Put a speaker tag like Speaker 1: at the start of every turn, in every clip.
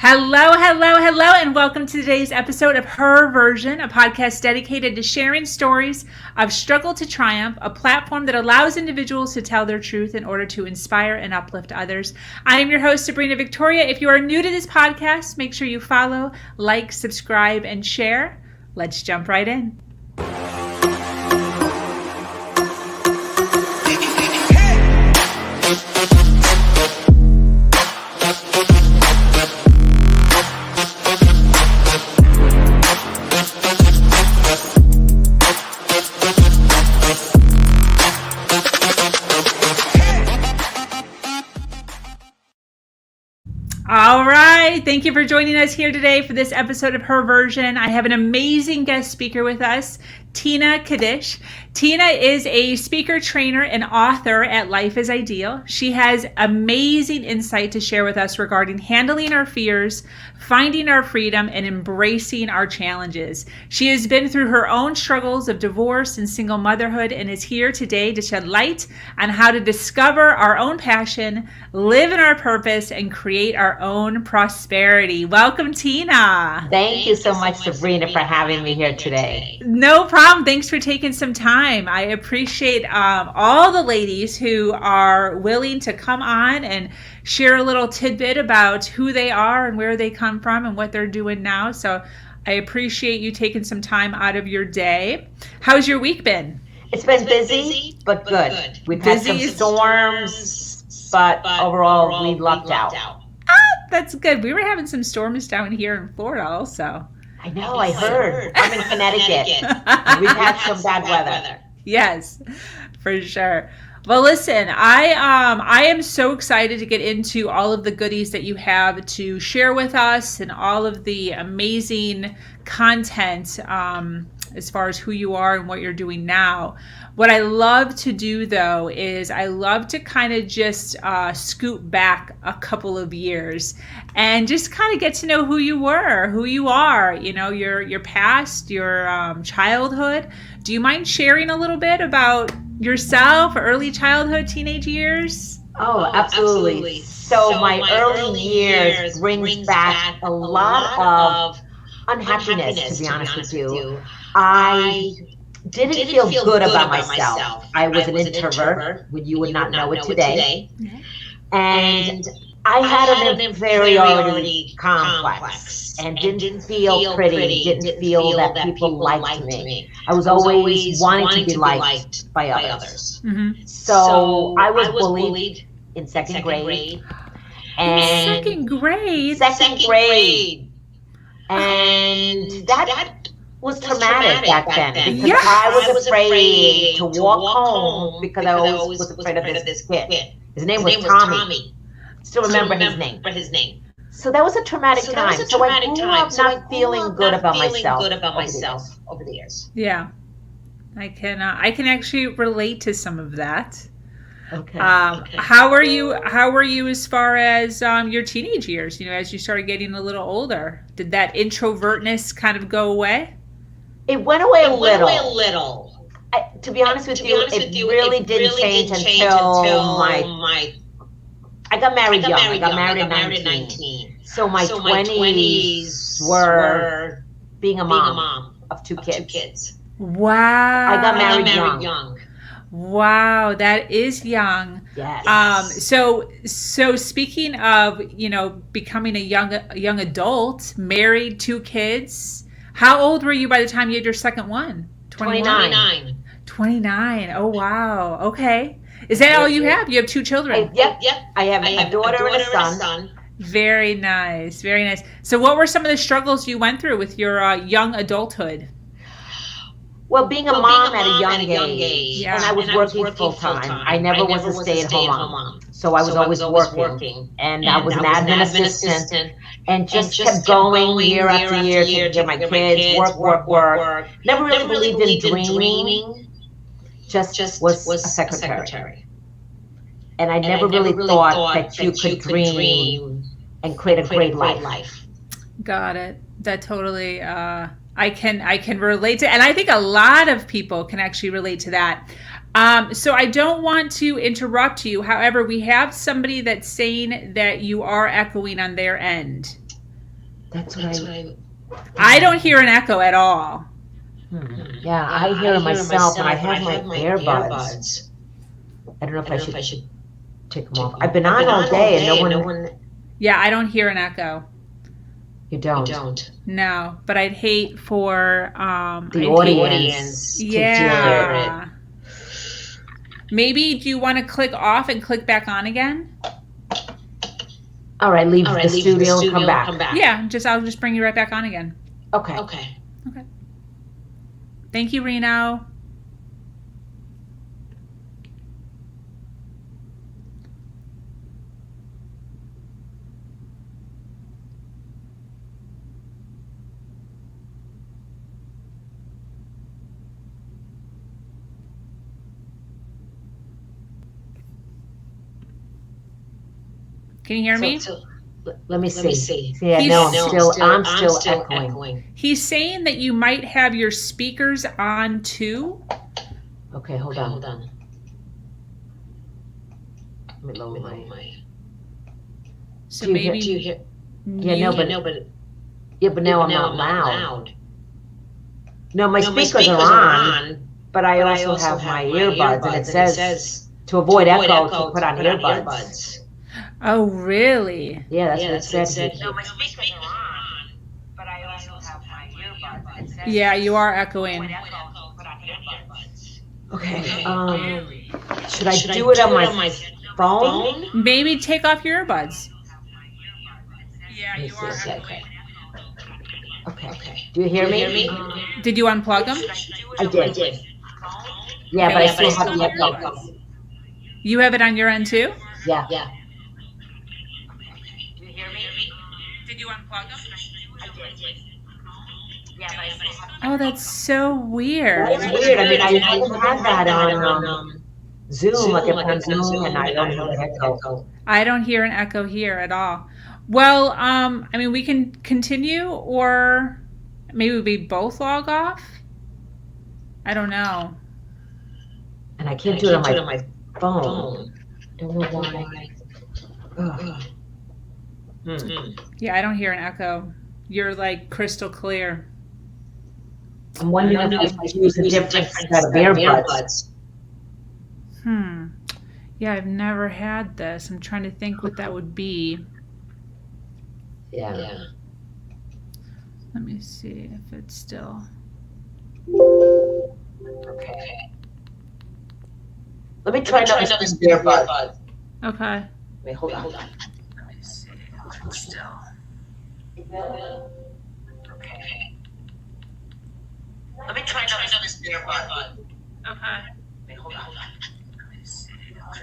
Speaker 1: Hello, and welcome to today's episode of Her Version, a podcast dedicated to sharing stories of struggle to triumph, a platform that allows individuals to tell their truth in order to inspire and uplift others. I am your host, Sabrina Victoria. If you are new to this podcast, make sure you follow, like, subscribe, and share. Let's jump right in. All right. Thank you for joining us here today for this episode of Her Version. I have an amazing guest speaker with us, Tina Kaddish. Tina is a speaker, trainer, and author at Life is Ideal. She has amazing insight to share with us regarding handling our fears, finding our freedom, and embracing our challenges. She has been through her own struggles of divorce and single motherhood and is here today to shed light on how to discover our own passion, live in our purpose, and create our own prosperity. Welcome, Tina.
Speaker 2: Thank you so much, Sabrina, for having me here today.
Speaker 1: No problem. Thanks for taking some time. I appreciate all the ladies who are willing to come on and share a little tidbit about who they are and where they come from and what they're doing now. So I appreciate you taking some time out of your day. How's your week been?
Speaker 2: It's been busy, but good. We've had some storms, but overall we lucked out.
Speaker 1: That's good. We were having some storms down here in Florida also.
Speaker 2: I know, I heard. I'm in Connecticut. We've had some bad weather.
Speaker 1: Yes, for sure. Well, listen, I am so excited to get into all of the goodies that you have to share with us and all of the amazing content as far as who you are and what you're doing now. What I love to do, though, is I love to kind of just scoot back a couple of years and just kind of get to know who you were, who you are, you know, your past, your childhood. Do you mind sharing a little bit about yourself, early childhood, teenage years?
Speaker 2: Oh, absolutely. So my early years brings back a lot of unhappiness, to be honest with you. I didn't feel good about myself. I was an introvert, you would not know it today. And I had an inferiority complex and didn't feel pretty, didn't feel that people liked me. I was always wanting to be liked by others.
Speaker 1: Mm-hmm.
Speaker 2: So I was bullied in second grade. And
Speaker 1: Second grade?
Speaker 2: And that was traumatic back then because I was afraid to walk home because I always was afraid of this kid. His name was Tommy. Still remember his name. So that was a traumatic time. So I grew up not feeling good about myself over the years.
Speaker 1: Yeah, I can actually relate to some of that.
Speaker 2: Okay.
Speaker 1: How were you as far as your teenage years? You know, as you started getting a little older, did that introvertness kind of go away?
Speaker 2: It went away a little. To be honest with you, it really didn't change until I got married young. I got married at 19. So my 20s were being a mom of two kids.
Speaker 1: Wow.
Speaker 2: I got married young.
Speaker 1: Wow, that is young.
Speaker 2: Yes.
Speaker 1: So speaking of, you know, becoming a young adult, married, two kids, how old were you by the time you had your second one?
Speaker 2: 29.
Speaker 1: 29. Oh, wow. Okay. Is that all you have? You have two children?
Speaker 2: Yep. I have a daughter and a son.
Speaker 1: Very nice. Very nice. So what were some of the struggles you went through with your young adulthood?
Speaker 2: Well, being a mom at a young age, and I was working full time. I never was a stay-at-home mom. So I was always working. And I was an admin assistant and just kept going year after year, taking care of my kids, work. Never really believed in dreaming. Just was a secretary. And I never really thought that you could dream and create a great life.
Speaker 1: Got it. That totally, I can relate to, and I think a lot of people can actually relate to that. So I don't want to interrupt you. However, we have somebody that's saying that you are echoing on their end.
Speaker 2: That's what
Speaker 1: I don't hear an echo at all.
Speaker 2: Yeah, I hear it myself, and I have my earbuds. I don't know if I should take them off. I've been on all day, and no one.
Speaker 1: Yeah, I don't hear an echo.
Speaker 2: You don't.
Speaker 1: No, but I'd hate for
Speaker 2: the audience to hear it.
Speaker 1: Maybe do you want to click off and click back on again?
Speaker 2: All right, leave the studio and come back.
Speaker 1: Yeah, I'll just bring you right back on again.
Speaker 2: Okay.
Speaker 1: Thank you, Reno. Can you hear me?
Speaker 2: Let me see. Yeah, I'm still echoing.
Speaker 1: He's saying that you might have your speakers on too.
Speaker 2: Okay, hold on. Let me lower my.
Speaker 1: So maybe
Speaker 2: do you hear? Yeah, but now I'm not loud. No, my speakers are on, but I also have my earbuds, and it says to avoid echo to put on earbuds.
Speaker 1: Oh, really?
Speaker 2: Yeah, that's what it said. No, my speakers are on, but I also have my earbuds.
Speaker 1: Yeah, you are echoing.
Speaker 2: Okay. Should I do it on my phone?
Speaker 1: Maybe take off your earbuds. Yeah, you are echoing.
Speaker 2: Okay. Do you hear me?
Speaker 1: Did you unplug them?
Speaker 2: I did. Yeah, but I still have the echo.
Speaker 1: You have it on your end too?
Speaker 2: Yeah.
Speaker 1: Did you unplug them? Oh, that's so weird.
Speaker 2: That's weird. I mean, I haven't had that on Zoom. Like if on Zoom, and I don't hear an echo.
Speaker 1: I don't hear an echo here at all. Well, I mean, we can continue, or maybe we both log off. I don't know.
Speaker 2: And I can't do it on my phone. Don't know why.
Speaker 1: Yeah, I don't hear an echo. You're like crystal clear.
Speaker 2: I'm wondering if I use a different set of earbuds.
Speaker 1: Yeah, I've never had this. I'm trying to think what that would be.
Speaker 2: Yeah.
Speaker 1: Let me see if it's still.
Speaker 2: Okay. Let me try another earbud.
Speaker 1: Okay.
Speaker 2: Wait, hold on.
Speaker 1: Let me see. Still.
Speaker 2: Okay. Let me try another earbud.
Speaker 1: Okay.
Speaker 2: Wait, hold on.
Speaker 1: Let me see.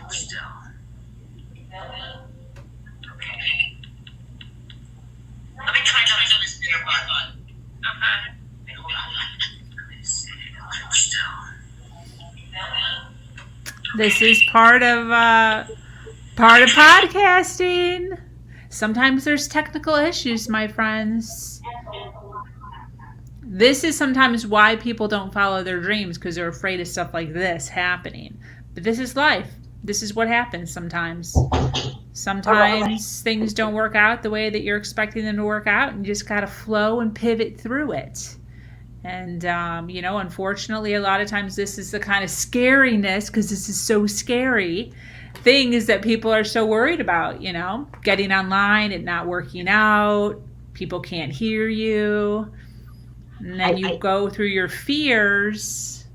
Speaker 1: Still.
Speaker 2: Okay. Let me try another earbud.
Speaker 1: Okay.
Speaker 2: Wait, hold on.
Speaker 1: Let me see. Still. This is part of podcasting. Sometimes there's technical issues, my friends. This is sometimes why people don't follow their dreams, because they're afraid of stuff like this happening. But this is life. This is what happens sometimes. Sometimes things don't work out the way that you're expecting them to work out, and you just got to flow and pivot through it. And, unfortunately, a lot of times this is the kind of scariness, because this is so scary, things that people are so worried about, getting online and not working out. People can't hear you. And then you go through your fears.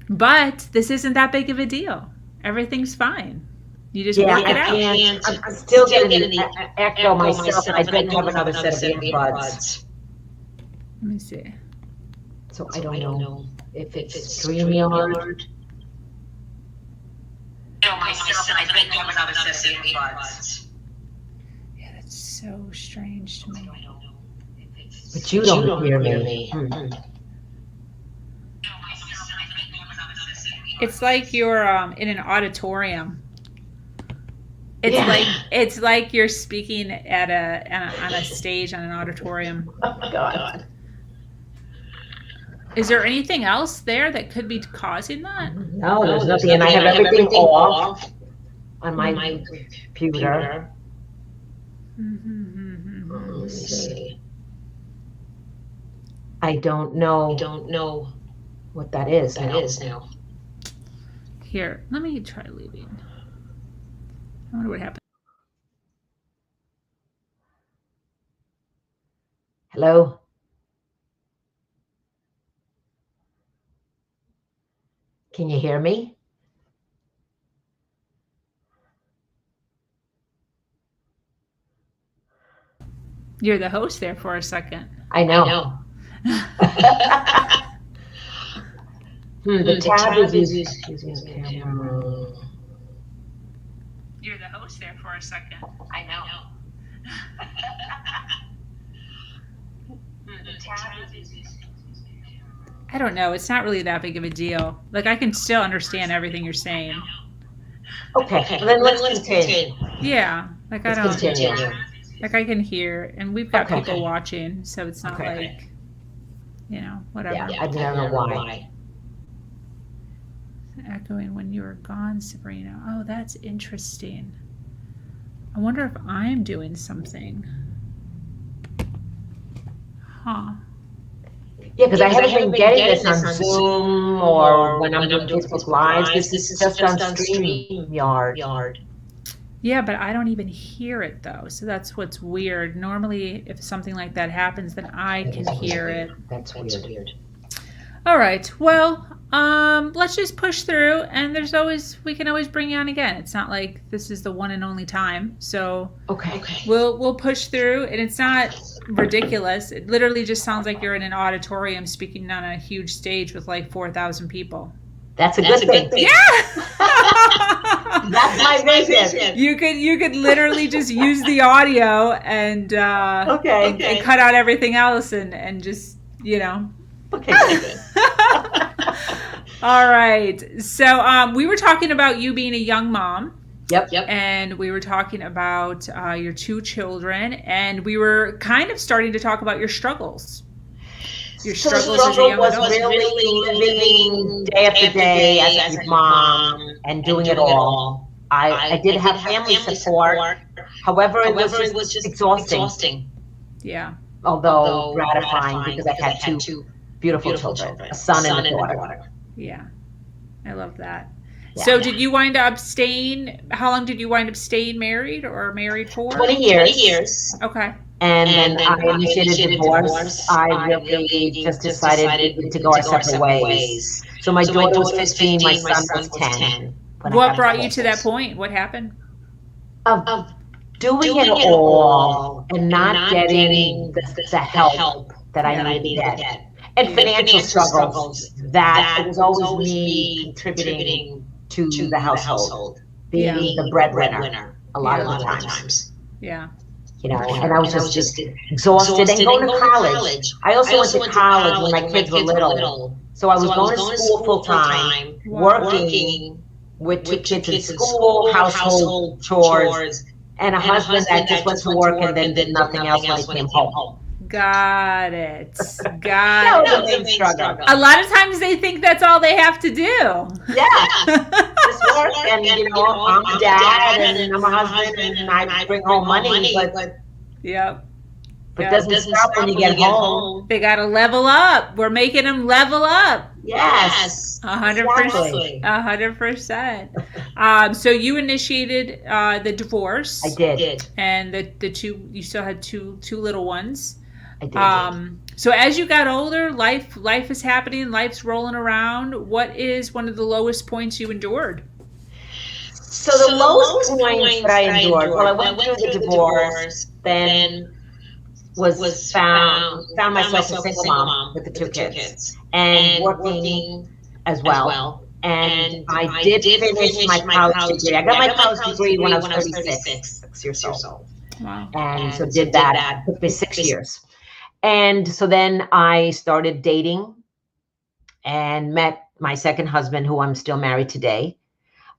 Speaker 1: But this isn't that big of a deal. Everything's fine. You just work it out.
Speaker 2: I'm still getting an echo myself, and I didn't have another set of earbuds.
Speaker 1: Let me see.
Speaker 2: So I don't know if it's StreamYard. I didn't have another set of earbuds.
Speaker 1: Yeah, that's so strange to me.
Speaker 2: But you don't hear me.
Speaker 1: It's like you're in an auditorium. It's like you're speaking at on a stage on an auditorium.
Speaker 2: Oh God.
Speaker 1: Is there anything else there that could be causing that?
Speaker 2: No, there's nothing, and I have everything off on my computer.
Speaker 1: me see.
Speaker 2: I don't know what that is now.
Speaker 1: Here, let me try leaving. I wonder what happened.
Speaker 2: Hello? Can you hear me?
Speaker 1: You're the host there for a second.
Speaker 2: I know. The tab is using the camera.
Speaker 1: You're the host there for a second. I know. I don't know. It's not really that big of a deal. Like, I can still understand everything you're saying.
Speaker 2: Okay, then let's continue.
Speaker 1: Yeah. Like, I
Speaker 2: Let's
Speaker 1: don't.
Speaker 2: continue.
Speaker 1: Like, I can hear, and we've got
Speaker 2: Okay.
Speaker 1: people watching, so it's not like, you know, whatever.
Speaker 2: Yeah, I don't know why.
Speaker 1: Echoing when you were gone, Sabrina. Oh, that's interesting. I wonder if I'm doing something. Huh.
Speaker 2: Yeah, because I haven't been getting this on Zoom or when I'm doing Facebook Lives. This is just on StreamYard.
Speaker 1: Yeah, but I don't even hear it though. So that's what's weird. Normally, if something like that happens, then I can hear it.
Speaker 2: That's weird.
Speaker 1: All right. Well, let's just push through, and we can always bring you on again. It's not like this is the one and only time. So
Speaker 2: Okay.
Speaker 1: we'll push through, and it's not ridiculous. It literally just sounds like you're in an auditorium speaking on a huge stage with like 4,000 people.
Speaker 2: That's a good thing.
Speaker 1: Yeah.
Speaker 2: That's my vision.
Speaker 1: You could literally just use the audio and and cut out everything else and just, you know.
Speaker 2: Okay.
Speaker 1: All right. So we were talking about you being a young mom.
Speaker 2: Yep.
Speaker 1: And we were talking about your 2 children, and we were kind of starting to talk about your struggles. Your struggles as a young
Speaker 2: was
Speaker 1: adult.
Speaker 2: really living day after day as a mom and doing it all. I did have family support. However, it was just exhausting.
Speaker 1: Yeah.
Speaker 2: Although gratifying because I had 2 beautiful children, a son and a daughter.
Speaker 1: Yeah. I love that.
Speaker 2: Yeah.
Speaker 1: So did you wind up staying, how long did you wind up staying married or married for?
Speaker 2: 20 years.
Speaker 1: Okay.
Speaker 2: And then I initiated divorce. I really just decided to go our separate ways. So my daughter was 15, my son was 10.
Speaker 1: What brought you to that point? What happened?
Speaker 2: Of doing it all and not getting the help that I needed to get. And financial struggles, that it was always me contributing to the household, being the breadwinner a lot of the times.
Speaker 1: Yeah.
Speaker 2: You know, and I was just exhausted and going to college. I also went to college when my kids were little. So I was going to school full time, working with 2 kids in school, household chores, and a husband that just went to work and then did nothing else when he came home.
Speaker 1: Got it.
Speaker 2: That was a big struggle.
Speaker 1: A lot of times they think that's all they have to do.
Speaker 2: Yeah. Just work and, you know, I'm a dad and I'm a husband and I bring home money, but
Speaker 1: Yep.
Speaker 2: But doesn't stop when you get home.
Speaker 1: They got to level up. We're making them level up.
Speaker 2: Yes.
Speaker 1: 100%. 100%. So you initiated the divorce.
Speaker 2: I did.
Speaker 1: And the 2, you still had two little ones.
Speaker 2: I did.
Speaker 1: So as you got older, life is happening, life's rolling around. What is one of the lowest points you endured?
Speaker 2: So the lowest points that I endured, well, I went through the divorce, then was found myself a single mom with the 2 kids and working as well. And I did finish my college degree. I got my college degree when I was 36 years old.
Speaker 1: Wow.
Speaker 2: And so did that. It took me 6 years. And so then I started dating and met my second husband, who I'm still married today,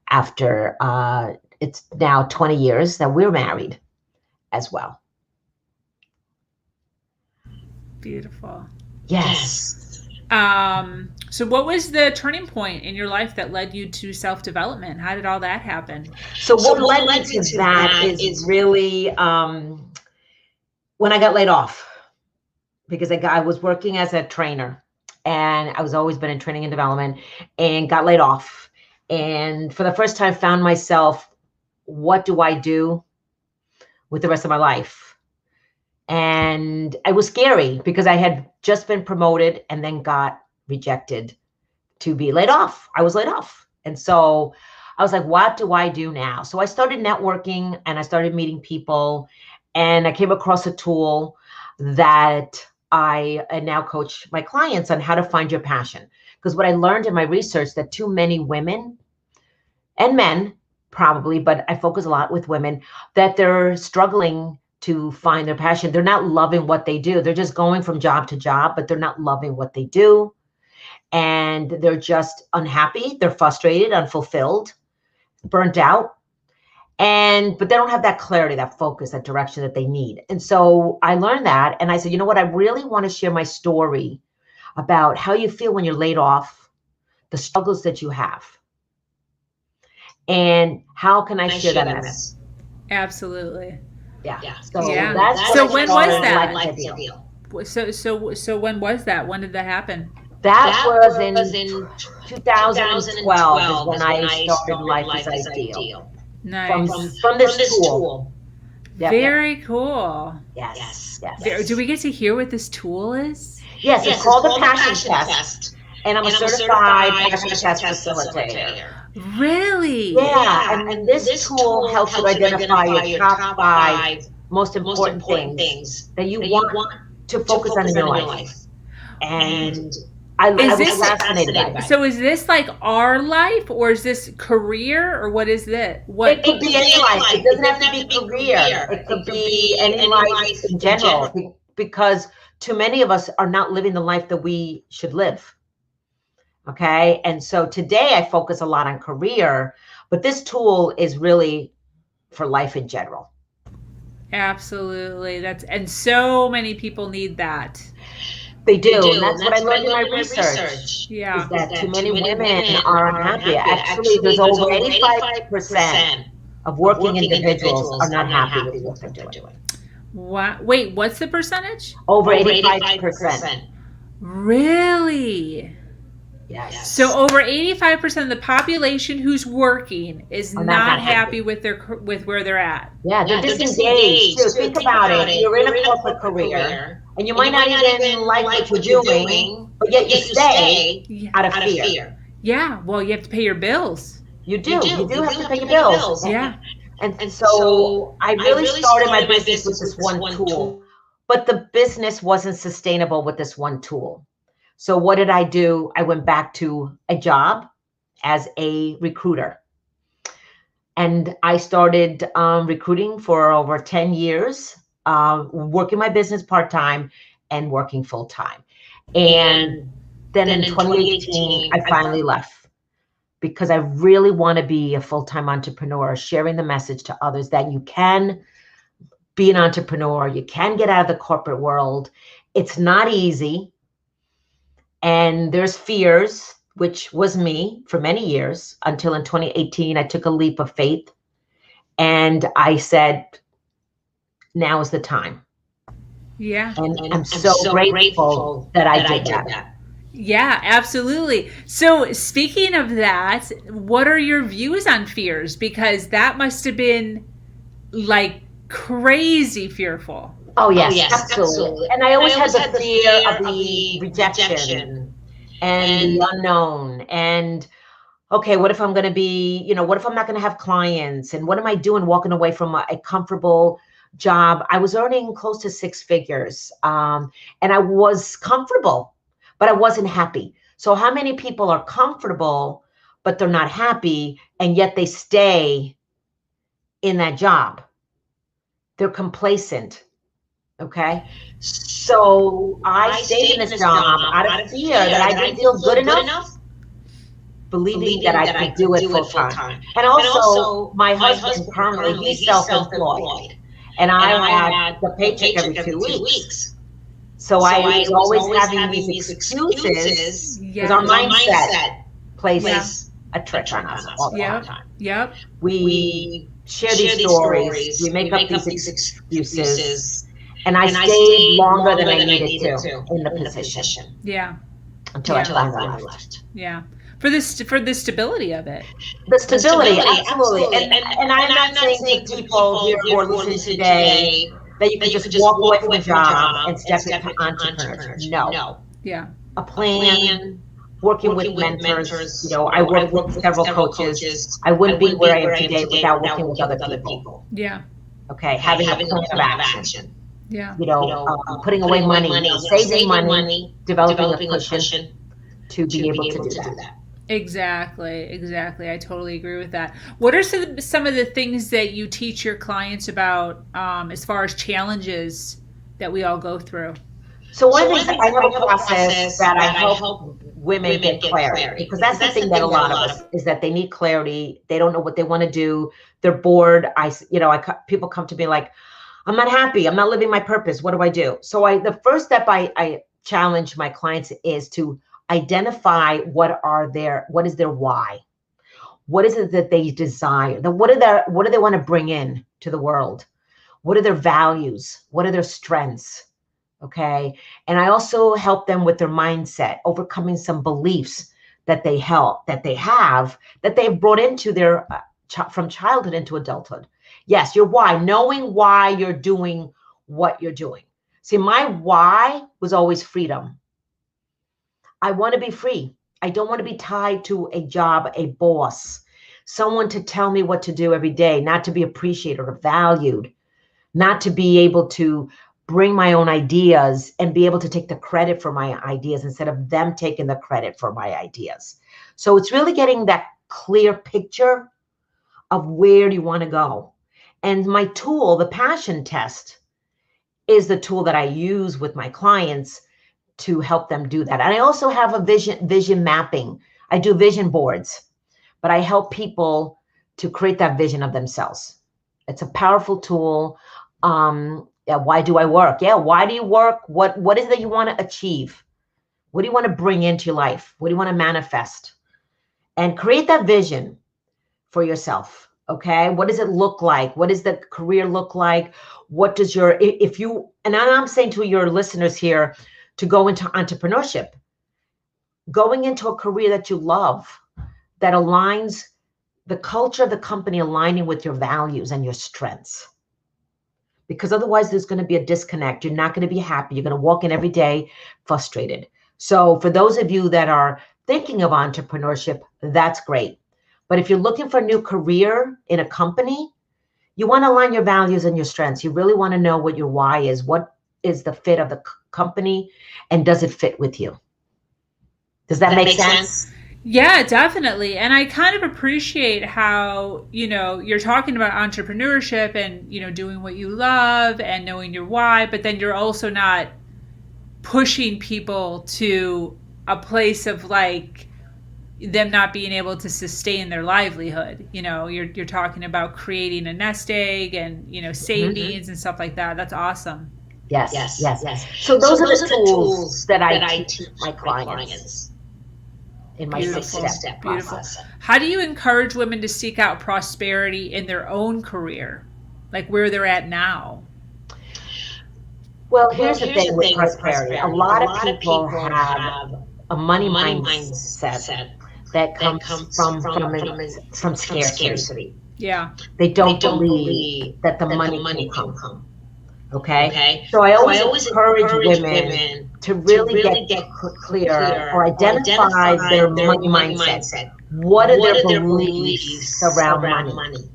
Speaker 2: after it's now 20 years that we're married as well.
Speaker 1: Beautiful.
Speaker 2: Yes.
Speaker 1: So what was the turning point in your life that led you to self-development? How did all that happen?
Speaker 2: So what led me to that is really when I got laid off, because I was working as a trainer, and I was always been in training and development, and got laid off. And for the first time found myself, what do I do with the rest of my life? And it was scary because I had just been promoted and then got rejected to be laid off. I was laid off. And so I was like, what do I do now? So I started networking and I started meeting people, and I came across a tool that I now coach my clients on how to find your passion. Because what I learned in my research, that too many women and men probably, but I focus a lot with women, that they're struggling to find their passion. They're not loving what they do. They're just going from job to job, but they're not loving what they do. And they're just unhappy. They're frustrated, unfulfilled, burnt out. But they don't have that clarity, that focus, that direction that they need. And so I learned that. And I said, you know what? I really want to share my story about how you feel when you're laid off, the struggles that you have. And how can I share that message?
Speaker 1: Absolutely.
Speaker 2: Yeah.
Speaker 1: So when was that? So when was that? When did that happen?
Speaker 2: That was in 2012 is when I started Life is Ideal.
Speaker 1: Nice.
Speaker 2: From this tool.
Speaker 1: Very cool.
Speaker 2: Yes.
Speaker 1: Do we get to hear what this tool is?
Speaker 2: Yes, it's called the Passion Test. And I'm a certified Passion Test facilitator.
Speaker 1: Really?
Speaker 2: Yeah, and this tool helps you identify your top 5 most important things that you want to focus on in your life. And I was fascinated by that.
Speaker 1: So is this like our life, or is this career, or what is this?
Speaker 2: It could be any life. It doesn't have to be career. It could be any life in general, because too many of us are not living the life that we should live. Okay. And so today I focus a lot on career, but this tool is really for life in general.
Speaker 1: Absolutely. And so many people need that.
Speaker 2: They do. And that's what I learned in my research.
Speaker 1: Yeah.
Speaker 2: Is that too many women are unhappy. Actually, there's over 85% of working individuals are not happy with what they're doing.
Speaker 1: What? Wait, what's the percentage?
Speaker 2: Over 85%.
Speaker 1: Really?
Speaker 2: Yes.
Speaker 1: So over 85% of the population who's working is not happy with where they're at.
Speaker 2: Yeah, they're disengaged too. Think about it. You're in a corporate career, and you might not even like what you're doing, but yet you stay out of fear.
Speaker 1: Yeah, well, you have to pay your bills.
Speaker 2: You do. You do have to pay your bills.
Speaker 1: Yeah.
Speaker 2: And so I really started my business with this one tool, but the business wasn't sustainable with this one tool. So what did I do? I went back to a job as a recruiter. And I started recruiting for over 10 years, working my business part-time and working full-time. And then in 2018, I finally left because I really want to be a full-time entrepreneur, sharing the message to others that you can be an entrepreneur. You can get out of the corporate world. It's not easy. And there's fears, which was me for many years, until in 2018, I took a leap of faith. And I said, now is the time.
Speaker 1: Yeah.
Speaker 2: And I'm so grateful that I did that.
Speaker 1: Yeah, absolutely. So speaking of that, what are your views on fears? Because that must have been like crazy feurful.
Speaker 2: Oh, yes, absolutely. And I always had the fear of the rejection and the unknown. And, okay, what if I'm going to be, what if I'm not going to have clients? And what am I doing walking away from a comfortable job? I was earning close to 6 figures and I was comfortable, but I wasn't happy. So how many people are comfortable, but they're not happy, and yet they stay in that job? They're complacent. Okay, so I stayed in this job out of fear that I didn't feel good enough, believing that I could do it full time. And also, my husband currently, he's self-employed, and I had the paycheck every 2 weeks. So I was always having these excuses because our mindset plays a trick on us all the time.
Speaker 1: Yep.
Speaker 2: We share these stories, we make up these excuses. And I stayed longer than I needed to in the position.
Speaker 1: Yeah.
Speaker 2: Until I finally left.
Speaker 1: Yeah. For the stability of it.
Speaker 2: The stability, absolutely. And I'm not saying to people here who are listening today that you can just walk away from a job and step into entrepreneurship. No.
Speaker 1: Yeah.
Speaker 2: A plan, working with mentors. You know, I work with several coaches. I wouldn't be where I am today without working with other people.
Speaker 1: Yeah.
Speaker 2: Okay, having a plan of action.
Speaker 1: Yeah.
Speaker 2: You know, putting away money, saving money, developing a cushion to be able to do that.
Speaker 1: Exactly. I totally agree with that. What are some of the things that you teach your clients about as far as challenges that we all go through?
Speaker 2: So one of the things, I have a process that I help women get clarity, because that's the thing that a lot of us is that they need clarity. They don't know what they want to do. They're bored. People come to me like, I'm not happy. I'm not living my purpose. What do I do? So the first step I challenge my clients is to identify what is their why? What is it that they desire? What do they want to bring in to the world? What are their values? What are their strengths? Okay. And I also help them with their mindset, overcoming some beliefs that they've brought into their from childhood into adulthood. Yes, your why, knowing why you're doing what you're doing. See, my why was always freedom. I want to be free. I don't want to be tied to a job, a boss, someone to tell me what to do every day, not to be appreciated or valued, not to be able to bring my own ideas and be able to take the credit for my ideas instead of them taking the credit for my ideas. So it's really getting that clear picture of where do you want to go. And my tool, the passion test, is the tool that I use with my clients to help them do that. And I also have a vision mapping. I do vision boards, but I help people to create that vision of themselves. It's a powerful tool. Why do I work? Yeah, why do you work? What is it that you want to achieve? What do you want to bring into your life? What do you want to manifest? And create that vision for yourself. Okay, what does it look like? What does the career look like? What does and I'm saying to your listeners here to go into entrepreneurship, going into a career that you love, that aligns the culture of the company, aligning with your values and your strengths. Because otherwise there's going to be a disconnect. You're not going to be happy. You're going to walk in every day frustrated. So for those of you that are thinking of entrepreneurship, that's great. But if you're looking for a new career in a company, you want to align your values and your strengths. You really want to know what your why is. What is the fit of the company, and does it fit with you? Does that make sense?
Speaker 1: Yeah, definitely. And I kind of appreciate how, you're talking about entrepreneurship and, doing what you love and knowing your why, but then you're also not pushing people to a place of like them not being able to sustain their livelihood. You're talking about creating a nest egg and, savings and stuff like that. That's awesome.
Speaker 2: Yes. So those are the tools that I teach my clients in my six-step process.
Speaker 1: How do you encourage women to seek out prosperity in their own career, like where they're at now?
Speaker 2: Well, here's the thing with prosperity. A lot of people have a money mindset that comes from scarcity.
Speaker 1: Yeah.
Speaker 2: They don't believe that the money can come. Okay? So I always encourage women to really get clear or identify their money mindset. What are their beliefs around money?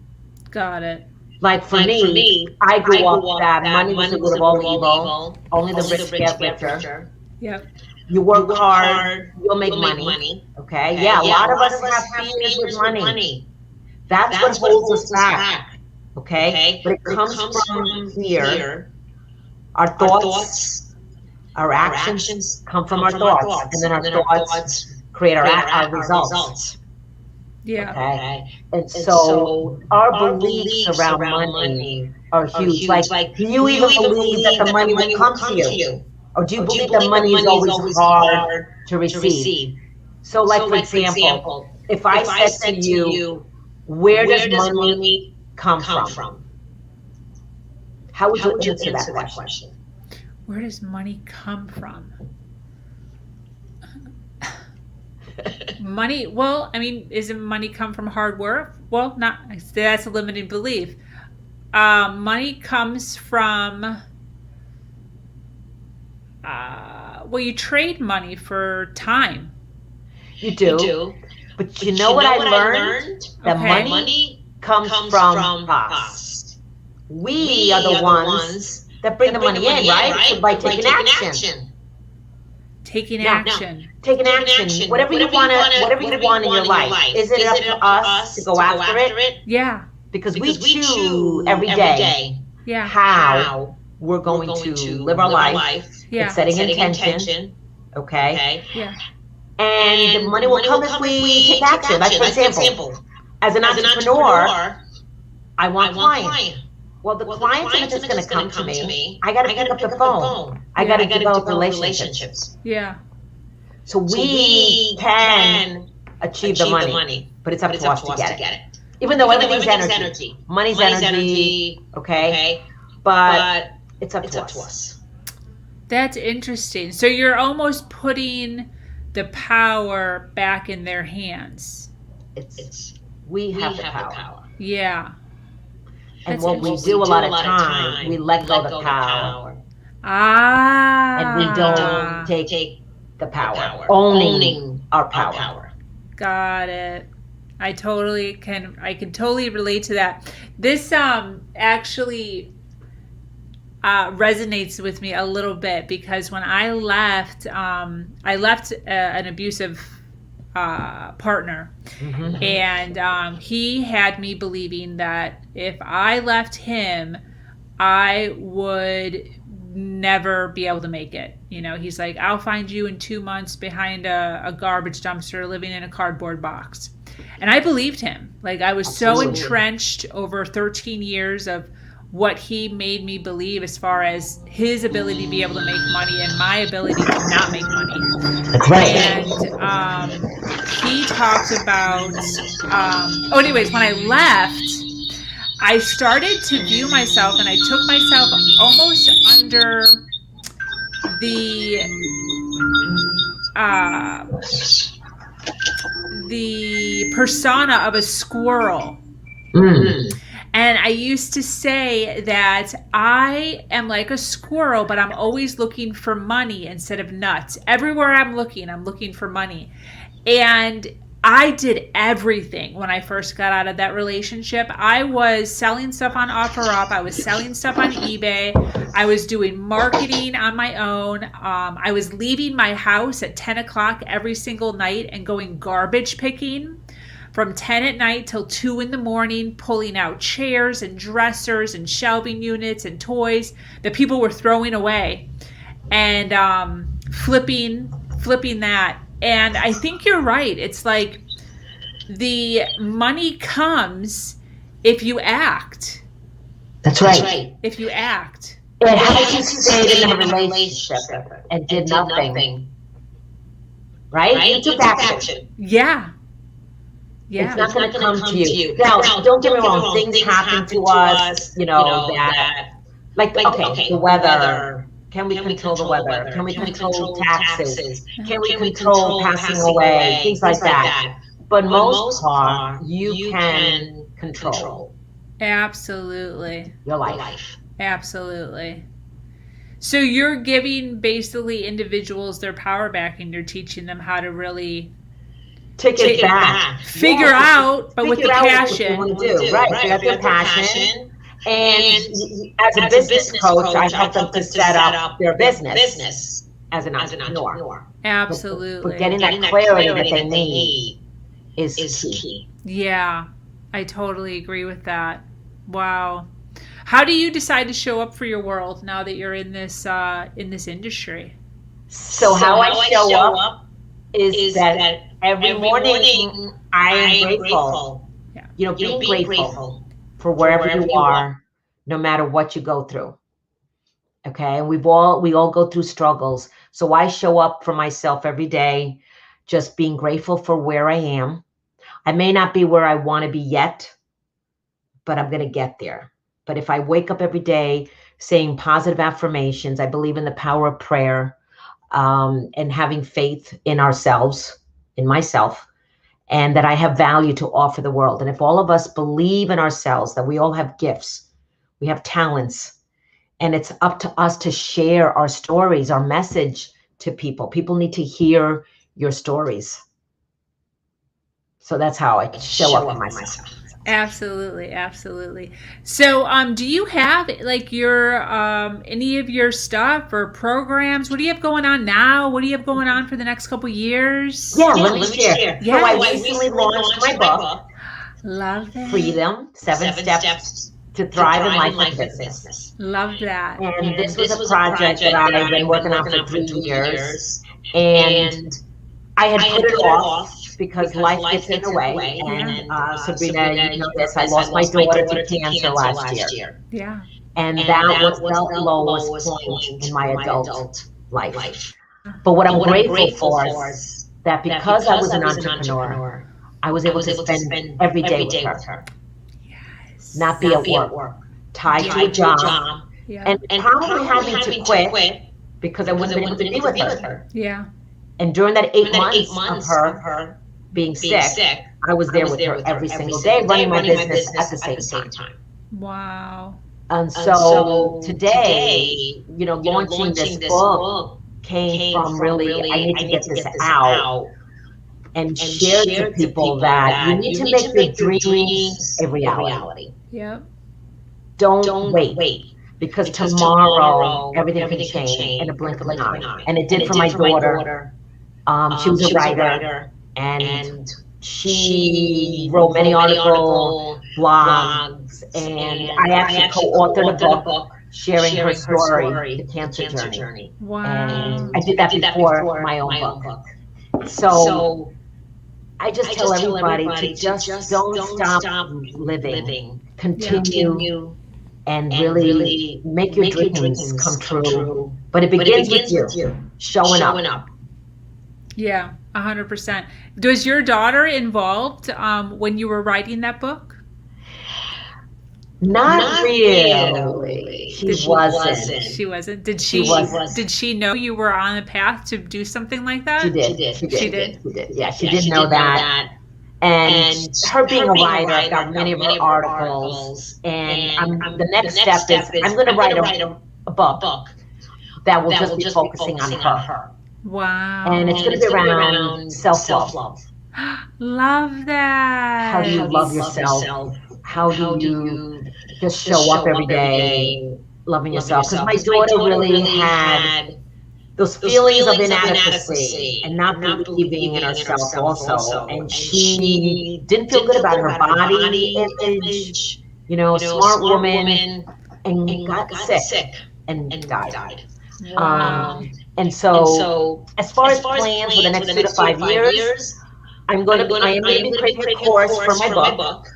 Speaker 1: Got it.
Speaker 2: Like for me, I grew up that money was the root of all evil. Only the rich get richer.
Speaker 1: Yep.
Speaker 2: You work hard, you'll make money. Okay? Yeah, a lot of us have fears with money. That's what holds us back. Okay? But it comes from fear. Our thoughts, our actions come from our thoughts. And then our thoughts create our results.
Speaker 1: Yeah.
Speaker 2: Okay? And so our beliefs around money are huge. Like, do you even believe that the money will come to you? Or do you believe that money is always hard to receive? So like, for example, if I said to you, where does money come from? How would you answer that question?
Speaker 1: Where does money come from? Money, well, I mean, isn't money come from hard work? Well, not, that's a limiting belief. Money comes from, well, you trade money for time.
Speaker 2: You do. But you know what I learned? That
Speaker 1: Okay.
Speaker 2: money comes from us. We are the ones that bring the money in, right? So by taking action.
Speaker 1: Taking action.
Speaker 2: Taking action. Whatever you want in your life. Is it up to us to go after it?
Speaker 1: Yeah.
Speaker 2: Because we choose every day
Speaker 1: Yeah.
Speaker 2: how we're going to live our life.
Speaker 1: Yeah.
Speaker 2: It's setting intention. Okay?
Speaker 1: Yeah.
Speaker 2: And the money will come if we take action. Like, for example, as an entrepreneur, I want clients. Well, the clients aren't just going to come to me. I got to pick up the phone. I got to develop relationships.
Speaker 1: Yeah.
Speaker 2: So we can achieve the money, but it's up to us to get it. Even though everything's energy. Money's energy, okay? But it's up to us.
Speaker 1: That's interesting. So you're almost putting the power back in their hands.
Speaker 2: We have the power.
Speaker 1: Yeah.
Speaker 2: And what we do a lot of time, we let go of the power.
Speaker 1: Ah.
Speaker 2: And we don't take the power. Owning our power.
Speaker 1: Got it. I can totally relate to that. This actually resonates with me a little bit, because when I left an abusive partner, and he had me believing that if I left him, I would never be able to make it. You know, he's like, I'll find you in 2 months behind a garbage dumpster living in a cardboard box. And I believed him. Like, I was so entrenched over 13 years of what he made me believe as far as his ability to be able to make money and my ability to not make money.
Speaker 2: That's right.
Speaker 1: And he talked about, anyways, when I left, I started to view myself, and I took myself almost under the persona of a squirrel. And I used to say that I am like a squirrel, but I'm always looking for money instead of nuts. Everywhere I'm looking for money. And I did everything when I first got out of that relationship. I was selling stuff on OfferUp. I was selling stuff on eBay. I was doing marketing on my own. I was leaving my house at 10 o'clock every single night and going garbage picking from 10 at night till 2 in the morning, pulling out chairs and dressers and shelving units and toys that people were throwing away, and flipping that. And I think you're right. It's like the money comes if you act.
Speaker 2: That's right.
Speaker 1: If you act.
Speaker 2: It helps you stay in a relationship and did nothing. Right? You took action.
Speaker 1: Yeah.
Speaker 2: It's not going to come to you. Now, don't get me wrong. Things happen to us, that, like, okay, the weather. Can we control the weather? Can we control taxes? Can we control passing away? Things like that. But most part, you can control.
Speaker 1: Absolutely.
Speaker 2: Your life.
Speaker 1: Absolutely. So you're giving basically individuals their power back, and you're teaching them how to really
Speaker 2: take it back.
Speaker 1: Figure out, but with the passion.
Speaker 2: What you want to do. Right. So you have your passion. And as a business coach, I help them to set up their business as an entrepreneur.
Speaker 1: Absolutely.
Speaker 2: But getting that clarity that they need is key.
Speaker 1: Yeah, I totally agree with that. Wow. How do you decide to show up for your world now that you're in this industry?
Speaker 2: So how I show up is that every morning I am grateful. Yeah. Being grateful for wherever you are, no matter what you go through. Okay. And we all go through struggles. So I show up for myself every day, just being grateful for where I am. I may not be where I want to be yet, but I'm going to get there. But if I wake up every day saying positive affirmations. I believe in the power of prayer, and having faith in ourselves, in myself, and that I have value to offer the world. And if all of us believe in ourselves, that we all have gifts, we have talents, and it's up to us to share our stories, our message to people. People need to hear your stories. So that's how I show up for myself.
Speaker 1: Absolutely, absolutely. So, do you have like your any of your stuff or programs? What do you have going on now? What do you have going on for the next couple years?
Speaker 2: Yeah, let me share. Yeah. So I recently launched my book.
Speaker 1: Love that.
Speaker 2: Freedom: 7 Steps to Thrive in Life and Business.
Speaker 1: Love that.
Speaker 2: And this was a project that I've been working on for 3 years, and I had put it off because life gets in the way. And Sabrina, you know this, I lost my daughter to cancer last year.
Speaker 1: Yeah.
Speaker 2: And that was the lowest point in my adult life. But what I'm grateful for is that because I was an entrepreneur, I was able to spend every day with her.
Speaker 1: Yes.
Speaker 2: Not be at work, tied to a job, and probably having to quit because I wasn't able to be with her.
Speaker 1: Yeah.
Speaker 2: And during that 8 months of her being sick, I was there with her every single day, running my business at the same time.
Speaker 1: Wow.
Speaker 2: And so today, you know, launching this book came from really, I need to get this out and share to people that you need to make your dreams a reality.
Speaker 1: Yep.
Speaker 2: Don't wait. Because tomorrow, everything can change in a blink of an eye. And it did for my daughter. She was a writer, and she wrote many articles, blogs, and I actually co-authored a book sharing her story, The Cancer Journey.
Speaker 1: Wow.
Speaker 2: And I did that before my own book. So I just tell everybody to just don't stop living. Continue. And really make your dreams come true. But it begins with you showing up.
Speaker 1: Yeah, 100%. Was your daughter involved when you were writing that book?
Speaker 2: Not really. She wasn't.
Speaker 1: She wasn't. Did she know you were on a path to do something like that?
Speaker 2: She did. Yeah, she did know that. And her being a writer, I got many of her articles. And the next step is I'm going to write a book that will just be focusing on her.
Speaker 1: Wow.
Speaker 2: And it's going to be around self-love.
Speaker 1: Love that.
Speaker 2: How do you love yourself? How do you just show up every day loving yourself? Because my daughter really had those feelings of inadequacy and not believing in herself also. And she didn't feel good about her body image, you know, a smart woman, and got sick and died.
Speaker 1: Wow.
Speaker 2: And so as far as plans for the next 2 to 5 years, I am going to be creating a course for my book.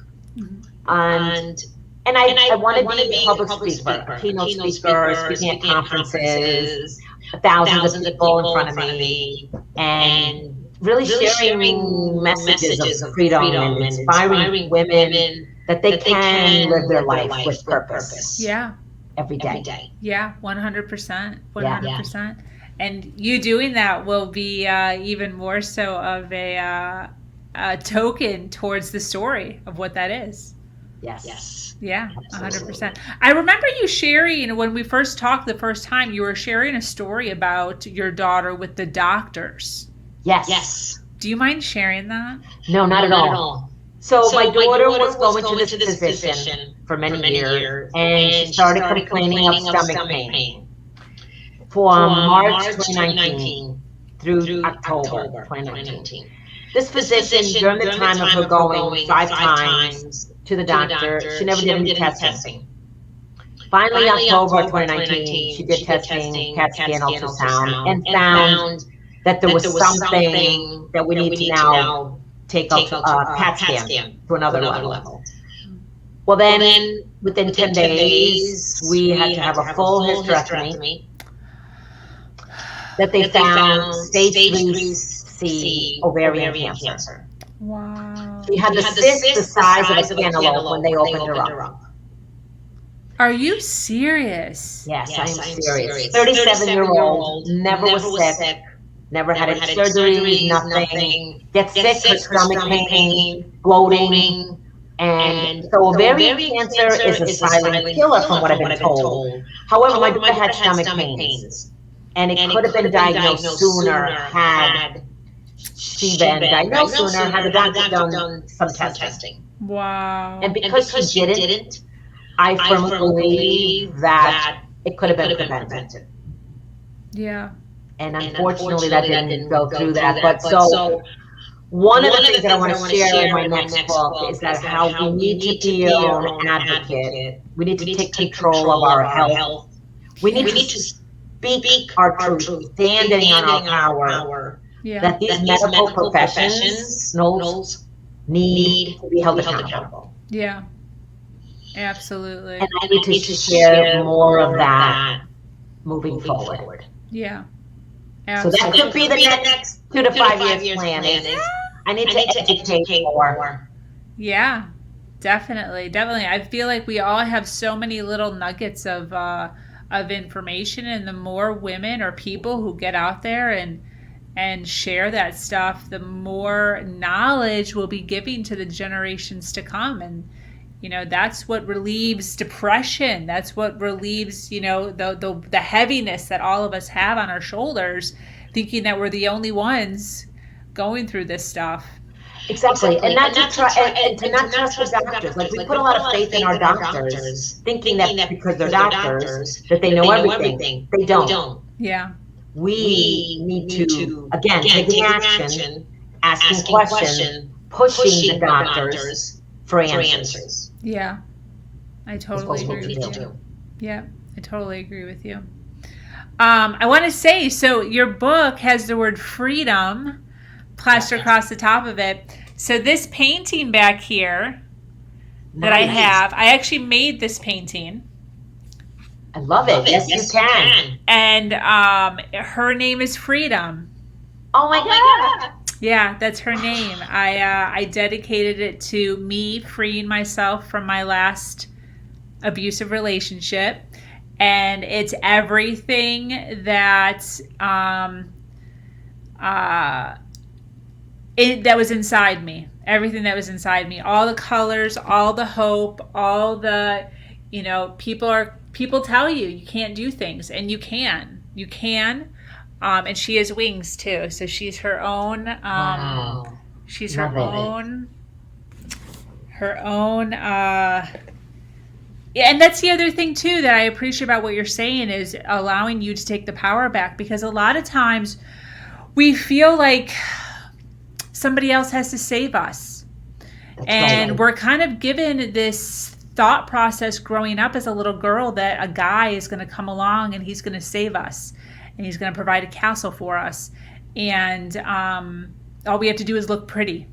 Speaker 2: And I want to be a public speaker, a keynote speaker, speaking at conferences, thousands of people in front of me, and really sharing messages of freedom and inspiring women that they can live their life with purpose.
Speaker 1: Yeah.
Speaker 2: Every day.
Speaker 1: Yeah, 100%. 100%. And you doing that will be even more so of a token towards the story of what that is.
Speaker 2: Yes.
Speaker 1: Yeah,
Speaker 2: Absolutely.
Speaker 1: 100%. I remember you sharing, when we first talked the first time, you were sharing a story about your daughter with the doctors.
Speaker 2: Yes.
Speaker 1: Do you mind sharing that?
Speaker 2: No, not at all. So my daughter was going to this physician for many years, and she started complaining of stomach pain. For March 2019 through October 2019. This physician, during the time of her going 5 times to the doctor, she never did any testing. Finally, October 2019, she did testing, CAT scan, ultrasound, and found that there was something that we need to now take up CAT scan to another level. Well, then within 10 days, we had to have a full hysterectomy. That they found stage 3C ovarian cancer.
Speaker 1: Wow.
Speaker 2: She had the cyst the size of a cantaloupe when they opened her up.
Speaker 1: Are you serious?
Speaker 2: Yes, I am serious. 37-year-old, never was sick, never had any surgeries, nothing. Gets sick for stomach pain, bloating. And so ovarian cancer is a silent killer from what I've been told. However, my daughter had stomach pains. And it could have been diagnosed sooner had she been diagnosed sooner, had the doctor done some testing.
Speaker 1: Wow.
Speaker 2: And because she didn't, I firmly believe that it could have been prevented.
Speaker 1: Yeah.
Speaker 2: And unfortunately, that didn't go through that. But so one of the things that I want to share in my next book is that how we need to be our own advocate. We need to take control of our health. We need to speak our truth, standing on our power.
Speaker 1: Yeah.
Speaker 2: That these medical professionals need to be held accountable.
Speaker 1: Yeah. Absolutely.
Speaker 2: And I need to share more of that moving forward.
Speaker 1: Yeah.
Speaker 2: Absolutely. So that could be the next 2 to 5 years plan. I need to educate more.
Speaker 1: Yeah, definitely. I feel like we all have so many little nuggets of information, and the more women or people who get out there and share that stuff, the more knowledge we'll be giving to the generations to come. And that's what relieves depression. That's what relieves, the heaviness that all of us have on our shoulders, thinking that we're the only ones going through this stuff.
Speaker 2: Exactly. And not to trust the doctors. Like, we put a lot of faith in our doctors, thinking that because they're doctors, that they know everything. They don't.
Speaker 1: Yeah.
Speaker 2: We need to, again, taking action, asking questions, pushing the doctors for answers.
Speaker 1: Yeah, I totally agree with you. Yeah, I totally agree with you. I want to say, so your book has the word freedom plastered across the top of it. So this painting back here that I have, I actually made this painting.
Speaker 2: I love it. Yes, you can.
Speaker 1: And her name is Freedom.
Speaker 2: Oh my God.
Speaker 1: Yeah, that's her name. I dedicated it to me freeing myself from my last abusive relationship, and it's everything that that was inside me. Everything that was inside me. All the colors, all the hope, all the people tell you can't do things, and you can. You can. And she has wings too, so she's her own.
Speaker 2: Wow.
Speaker 1: She's her own. Yeah, and that's the other thing too that I appreciate about what you're saying is allowing you to take the power back, because a lot of times we feel like somebody else has to save us, and we're kind of given this thought process growing up as a little girl that a guy is going to come along and he's going to save us. And he's going to provide a castle for us. And all we have to do is look pretty.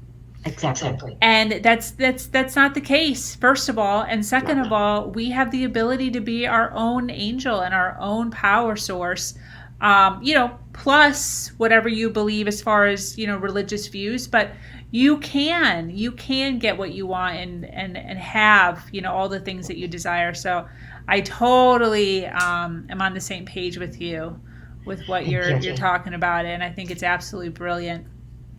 Speaker 2: Exactly.
Speaker 1: And that's not the case, first of all. And second of all, we have the ability to be our own angel and our own power source. Plus whatever you believe as far as, religious views. But you can get what you want and have, all the things that you desire. So I totally am on the same page with you. With what you're talking about, and I think it's absolutely brilliant.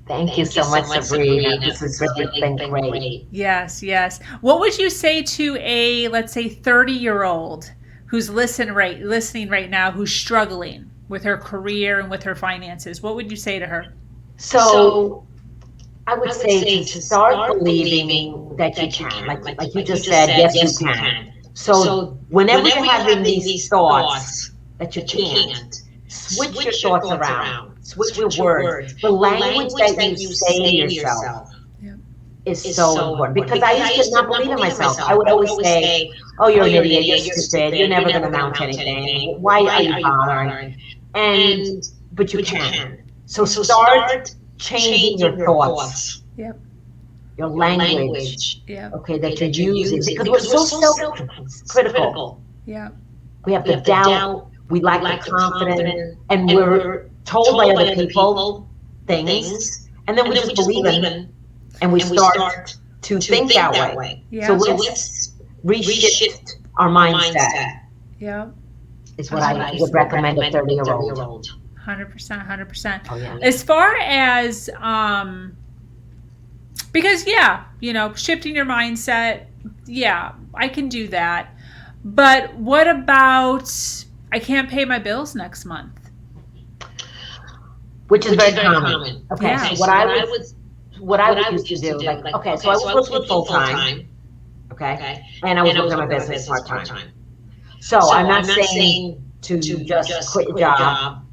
Speaker 2: Thank you so much, Sabrina. This has really been great.
Speaker 1: Yes. What would you say to a, let's say, 30-year-old who's listening right now, who's struggling with her career and with her finances? What would you say to her?
Speaker 2: So I would say to start believing that you can. Like you just said, yes, you can. So whenever you're having these thoughts that you can't, switch your thoughts around. Switch your words. The language that you say to yourself is so important. Because I used to not believe in myself. I would always say, oh, you're an idiot, you're stupid, you're never going to amount to anything. Why are you bothering? But you can. So start changing your thoughts.
Speaker 1: Yep.
Speaker 2: Your language.
Speaker 1: Yep.
Speaker 2: Okay, that you're using. Because we're so self-critical.
Speaker 1: Yeah.
Speaker 2: We have the doubt. We lack the confidence, and we're told by other people things, and then we just believe in, and we start to think that way.
Speaker 1: Yeah.
Speaker 2: So let's reshift our mindset
Speaker 1: Yeah.
Speaker 2: is what I would recommend a 30-year-old.
Speaker 1: 100%, 100%.
Speaker 2: Oh, yeah.
Speaker 1: As far as, because shifting your mindset, I can do that. But what about, I can't pay my bills next month?
Speaker 2: Which is very common. Okay,
Speaker 1: Yeah.
Speaker 2: so what I would used to do, okay, so I was working full-time, okay, and I was working on my business part-time. So I'm not saying to just quit your job,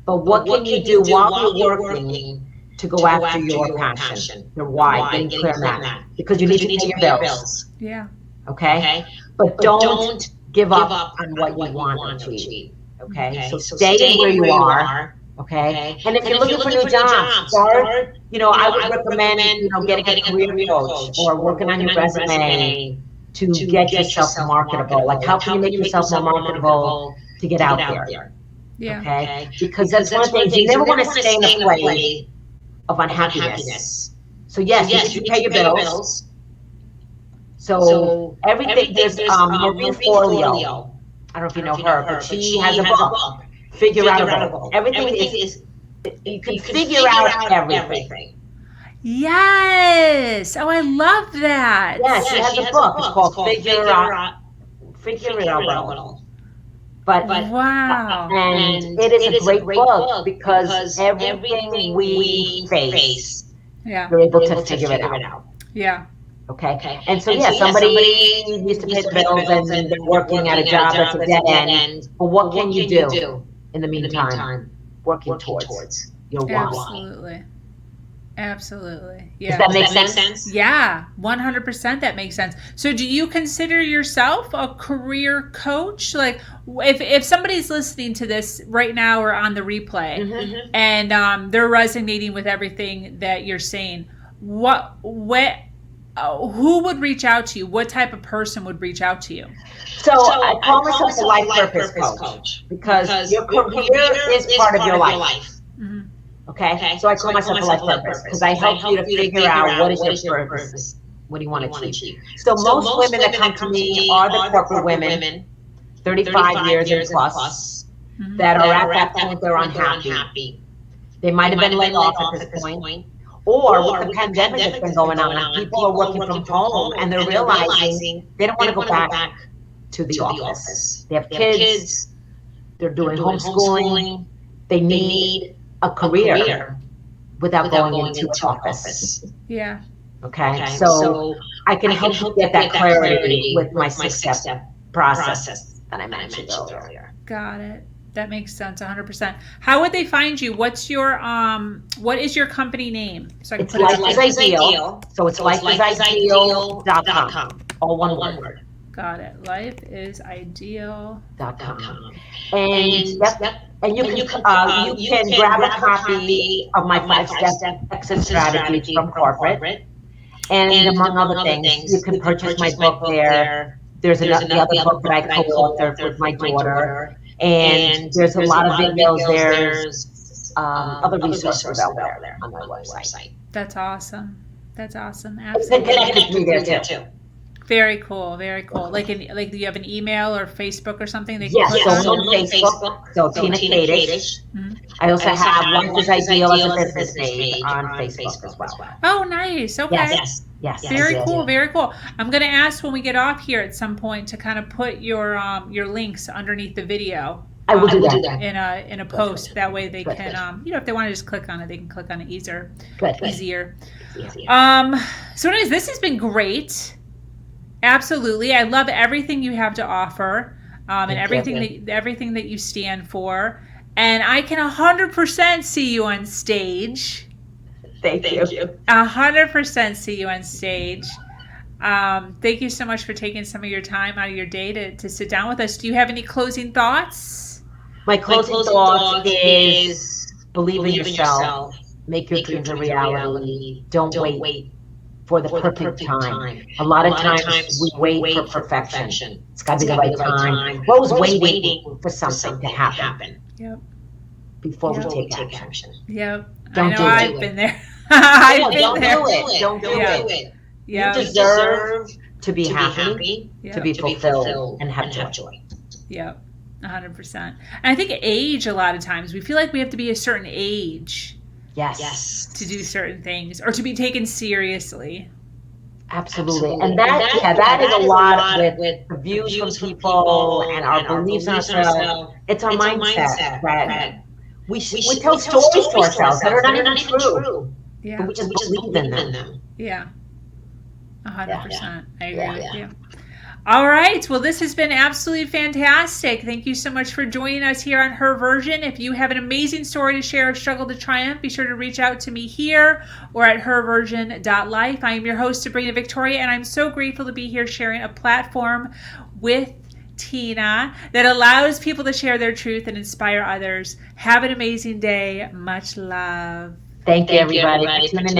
Speaker 2: but what can you do while you're working to go after your passion, your why, getting clear on that? Because you need to pay your bills.
Speaker 1: Yeah.
Speaker 2: Okay? But don't give up on what you want to achieve. Okay? So stay where you are. Okay? And if you're looking for new jobs, start, I would recommend, getting a career coach or working on your resume to get yourself marketable. Like, how can you make yourself more marketable to get out there?
Speaker 1: Yeah.
Speaker 2: Okay? Because that's one of the things, you never want to stay in a place of unhappiness. So yes, you pay your bills. So everything, there's Marie Forleo. I don't know if you know her, but she has a book, Figure Out a Book. Everything is, you can figure out everything.
Speaker 1: Yes. Oh, I love that.
Speaker 2: Yes, she has a book. It's called Figure It Out. But
Speaker 1: wow.
Speaker 2: And it is a great book because everything we face, you're able to figure it out.
Speaker 1: Yeah.
Speaker 2: Okay. And so somebody needs to pay the bills and they're working at a job that's a dead end. But what can you do in the meantime? Working towards your why.
Speaker 1: Absolutely. Yeah.
Speaker 2: Does that make sense?
Speaker 1: Yeah, 100% that makes sense. So do you consider yourself a career coach? Like, if somebody's listening to this right now or on the replay, and they're resonating with everything that you're saying, who would reach out to you? What type of person would reach out to you?
Speaker 2: So I call myself a life purpose coach because your career is part of your life.
Speaker 1: Mm-hmm.
Speaker 2: Okay, so I call myself a life purpose because I help you to figure out what is your purpose, what do you want to achieve. So most women that come to me are the corporate women, 35 years and plus, that are at that point they're unhappy. They might have been laid off at this point. Or with the pandemic that's been going on, people are working from home and they're realizing they don't want to go back to the office. They have kids, they're doing homeschooling, they need a career without going into an office.
Speaker 1: Yeah.
Speaker 2: Okay, so I can help you get that clarity with my 6-step process that I mentioned earlier.
Speaker 1: Got it. That makes sense, 100%. How would they find you? What is your company name? So I can
Speaker 2: it's Life is Ideal. So it's lifeisideal.com. All one word.
Speaker 1: Got it. Lifeisideal.com.
Speaker 2: And you can grab a copy of my 5-step exit strategy from corporate. And among other things, you can purchase my book there. There's the other book that I co-authored with my daughter. And there's a lot of videos. There's other resources out there on my website.
Speaker 1: That's awesome. Absolutely.
Speaker 2: It's connected to me there too.
Speaker 1: Very cool. Very cool. Like do you have an email or Facebook or something?
Speaker 2: Yes, so on Facebook. So Tina Kadish. I also have Life is Ideal as a business page on Facebook as well.
Speaker 1: Oh, nice. Okay.
Speaker 2: Yes.
Speaker 1: Very cool. Very cool. I'm going to ask when we get off here at some point to kind of put your links underneath the video.
Speaker 2: I will do that
Speaker 1: in a post. That way they can, if they want to just click on it, they can click on it easier. So anyways, this has been great. Absolutely. I love everything you have to offer, and everything that you stand for. And I can 100% see you on stage.
Speaker 2: Thank you.
Speaker 1: 100% see you on stage. Thank you so much for taking some of your time out of your day to sit down with us. Do you have any closing thoughts?
Speaker 2: My closing thought is believe in yourself. Make your dreams a reality. Don't wait for the perfect time. A lot of times we wait for perfection. It's got to be the right time. We're always waiting for something to happen.
Speaker 1: Yep.
Speaker 2: Before we take action.
Speaker 1: Yep.
Speaker 2: I've
Speaker 1: been there.
Speaker 2: Don't do it.
Speaker 1: Yeah.
Speaker 2: You deserve to be happy, to be fulfilled, and have joy.
Speaker 1: Yep, 100%. And I think age, a lot of times, we feel like we have to be a certain age to do certain things or to be taken seriously.
Speaker 2: Absolutely. And that is a lot with the views from people and our beliefs in ourselves. It's our mindset that we tell stories to ourselves that are not even true.
Speaker 1: Yeah.
Speaker 2: But we just believe in them.
Speaker 1: Yeah. 100%. I agree with you. All right. Well, this has been absolutely fantastic. Thank you so much for joining us here on Her Version. If you have an amazing story to share of struggle to triumph, be sure to reach out to me here or at herversion.life. I am your host, Sabrina Victoria, and I'm so grateful to be here sharing a platform with Tina that allows people to share their truth and inspire others. Have an amazing day. Much love.
Speaker 2: Thank you, everybody, for tuning in.